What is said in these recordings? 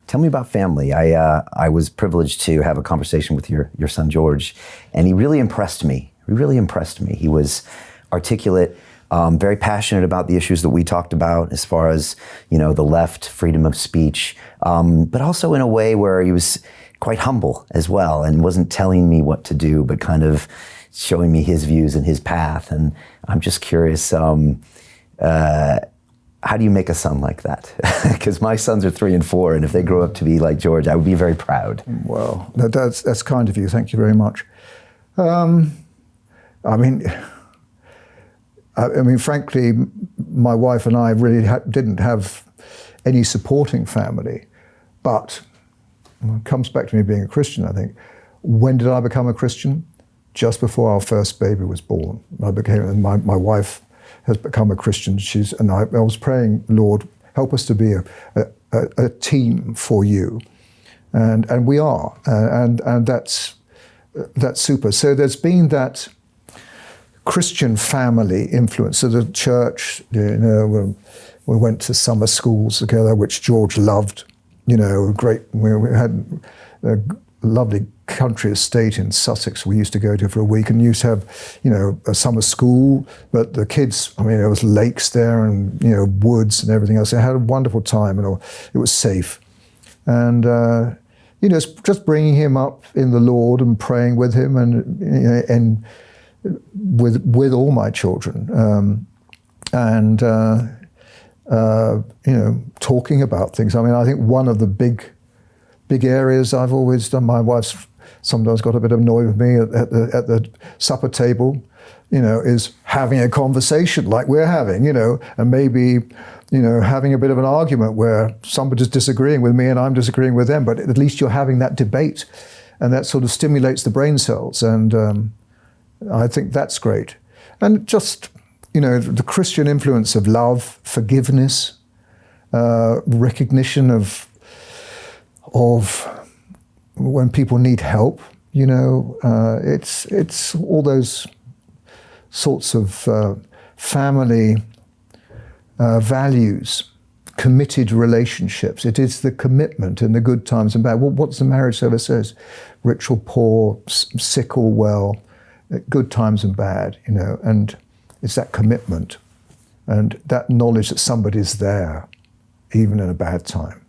Tell me about family. I was privileged to have a conversation with your son, George, and he really impressed me. He was articulate, very passionate about the issues that we talked about as far as, the left, freedom of speech, but also in a way where he was quite humble as well and wasn't telling me what to do, but kind of showing me his views and his path. And I'm just curious, how do you make a son like that? Because my sons are 3 and 4, and if they grow up to be like George, I would be very proud. Well, that's kind of you. Thank you very much. I mean, frankly, my wife and I really didn't have any supporting family. But it comes back to me being a Christian, I think. When did I become a Christian? Just before our first baby was born. My wife has become a Christian. I was praying, Lord, help us to be a team for you, and we are, and that's super. So there's been that Christian family influence. So the church, we went to summer schools together, which George loved. Great. We had a lovely country estate in Sussex we used to go to for a week, and used to have, a summer school, but the kids, there was lakes there and, woods and everything else. They had a wonderful time, and it was safe. And, it's just bringing him up in the Lord and praying with him and with all my children. Talking about things. I think one of the big areas I've always done, my wife's sometimes got a bit annoyed with me at the supper table, is having a conversation like we're having, and maybe, having a bit of an argument where somebody's disagreeing with me and I'm disagreeing with them, but at least you're having that debate, and that sort of stimulates the brain cells, and I think that's great. And just, the Christian influence of love, forgiveness, recognition of when people need help, it's all those sorts of family values, committed relationships. It is the commitment in the good times and bad. What's the marriage service says? Rich or poor, sick or well, good times and bad, and it's that commitment and that knowledge that somebody's there, even in a bad time,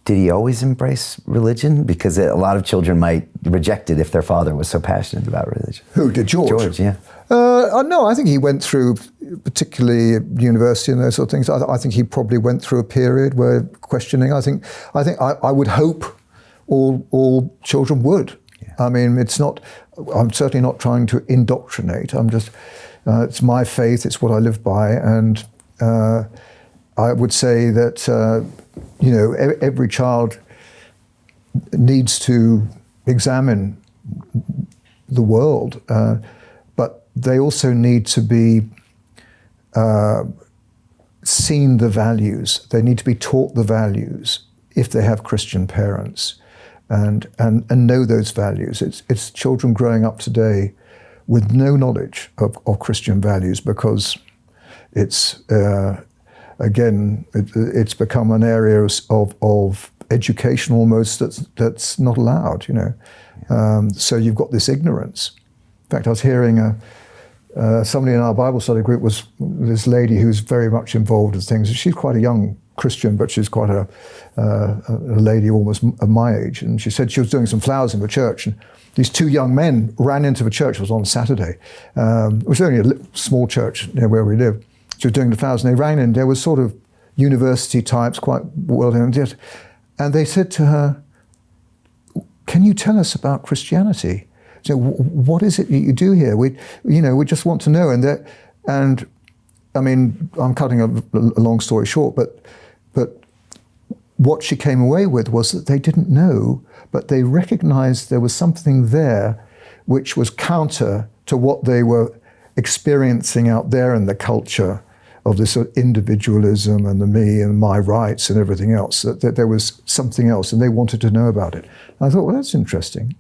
Did he always embrace religion? Because a lot of children might reject it if their father was so passionate about religion. Who, did George? George, yeah. No, I think he went through, particularly university and those sort of things, I think he probably went through a period where questioning, I think I would hope all children would. Yeah. I'm certainly not trying to indoctrinate. I'm just, it's my faith, it's what I live by, and I would say that, every child needs to examine the world, but they also need to be seen the values. They need to be taught the values if they have Christian parents, and know those values. It's children growing up today with no knowledge of Christian values because it's again, it's become an area of education almost that's not allowed, So you've got this ignorance. In fact, I was hearing somebody in our Bible study group was this lady who's very much involved in things. She's quite a young Christian, but she's quite a lady almost of my age. And she said she was doing some flowers in the church, and these 2 young men ran into the church. It was on Saturday. It was only a small church near where we live. She was doing the flowers, and they ran in. There was sort of university types, quite well known, and they said to her, "Can you tell us about Christianity? So what is it that you do here? We just want to know." And I'm cutting a long story short, but what she came away with was that they didn't know, but they recognized there was something there which was counter to what they were experiencing out there in the culture of this sort of individualism and the me and my rights and everything else, that there was something else, and they wanted to know about it. And I thought, well, that's interesting.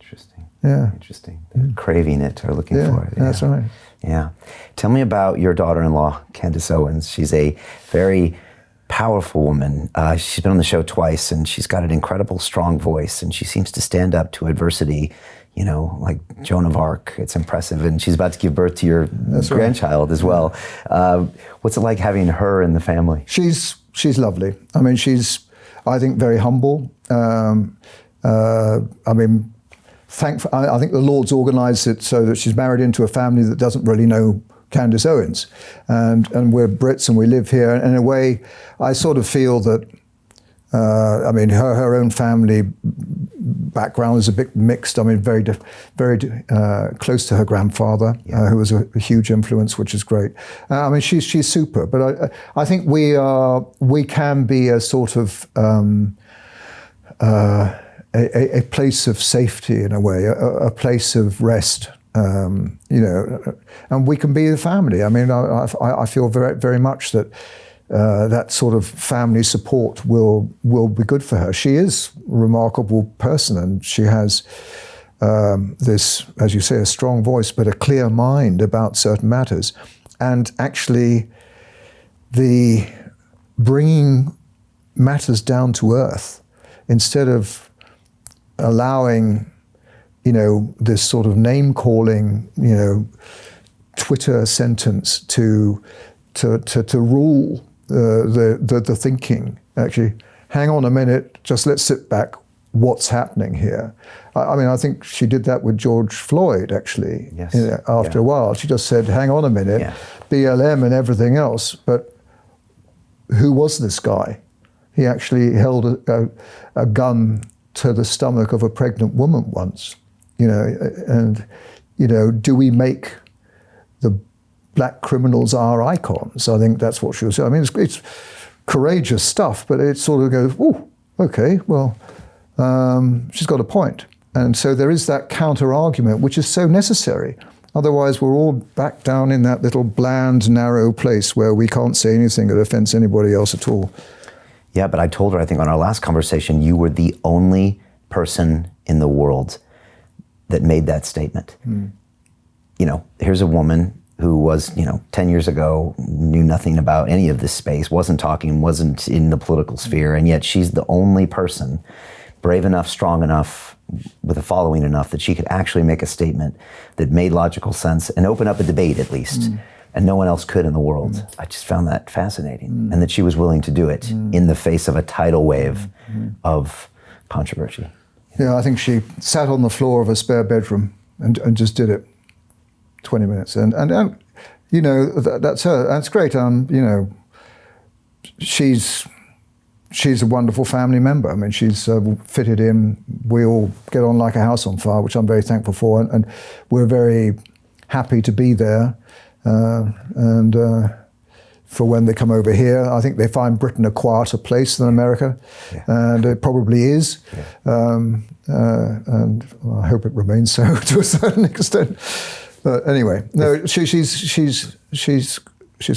Yeah. Interesting. Craving it or looking for it. Yeah. That's right. Yeah. Tell me about your daughter-in-law, Candace Owens. She's a very powerful woman. She's been on the show twice, and she's got an incredible, strong voice, and she seems to stand up to adversity, you know, like Joan of Arc. It's impressive, and she's about to give birth to your grandchild as well. What's it like having her in the family? She's lovely. I mean, she's, I think, very humble. I mean, I think the Lord's organised it so that she's married into a family that doesn't really know Candace Owens, and we're Brits and we live here. And in a way, I sort of feel that, I mean, her own family background is a bit mixed. I mean, very close to her grandfather, who was a huge influence, which is great. I mean, she's super. But I think we can be a sort of a place of safety in a way, a place of rest. You know, and we can be the family. I mean, I feel very, very much that that sort of family support will be good for her. She is a remarkable person, and she has this, as you say, a strong voice, but a clear mind about certain matters. And actually, the bringing matters down to earth instead of allowing, you know, this sort of name-calling, you know, Twitter sentence to rule the thinking. Actually, hang on a minute, just let's sit back. What's happening here? I mean, I think she did that with George Floyd, actually. Yes. You know, after a while, she just said, hang on a minute, BLM and everything else, but who was this guy? He actually held a gun to the stomach of a pregnant woman once. You know, and, you know, do we make the black criminals our icons? I think that's what she was saying. I mean, it's courageous stuff, but it sort of goes, oh, okay, well, she's got a point. And so there is that counter-argument, which is so necessary. Otherwise, we're all back down in that little bland, narrow place where we can't say anything that offends anybody else at all. Yeah, but I told her, I think on our last conversation, you were the only person in the world that made that statement. You know, here's a woman who was, you know, 10 years ago, knew nothing about any of this space, wasn't talking, wasn't in the political sphere, and yet she's the only person brave enough, strong enough, with a following enough that she could actually make a statement that made logical sense and open up a debate at least, and no one else could in the world. I just found that fascinating, and that she was willing to do it in the face of a tidal wave of controversy. Yeah, I think she sat on the floor of a spare bedroom and just did it. 20 minutes, and you know, that's her. That's great. You know, she's a wonderful family member. I mean, she's fitted in. We all get on like a house on fire, which I'm very thankful for, and we're very happy to be there. And for when they come over here, I think they find Britain a quieter place than America, and it probably is. And I hope it remains so to a certain extent. But anyway, no, she's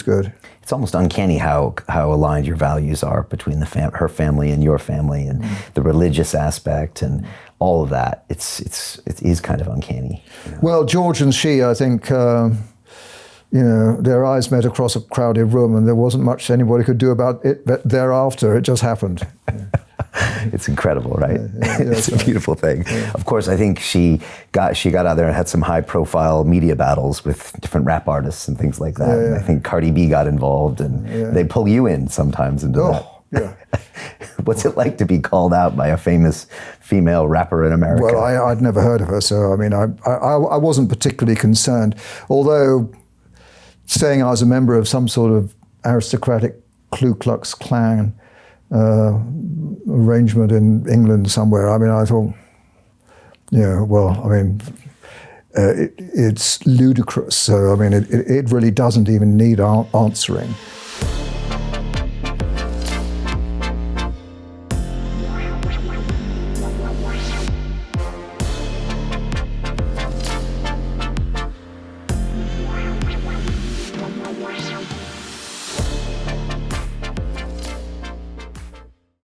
good. It's almost uncanny how aligned your values are between her family and your family, and the religious aspect and all of that. It is kind of uncanny. You know? Well, George and she, I think, you know, their eyes met across a crowded room, and there wasn't much anybody could do about it. But thereafter, it just happened. It's incredible, right? It's a beautiful thing. Yeah. Of course, I think she got out there and had some high-profile media battles with different rap artists and things like that. And I think Cardi B got involved, and they pull you in sometimes into that. Yeah. What's it like to be called out by a famous female rapper in America? Well, I'd never heard of her, so I mean, I wasn't particularly concerned. Although saying I was a member of some sort of aristocratic Ku Klux Klan arrangement in England somewhere. I mean, I thought, yeah, well, I mean, it's ludicrous. So, I mean, it really doesn't even need answering.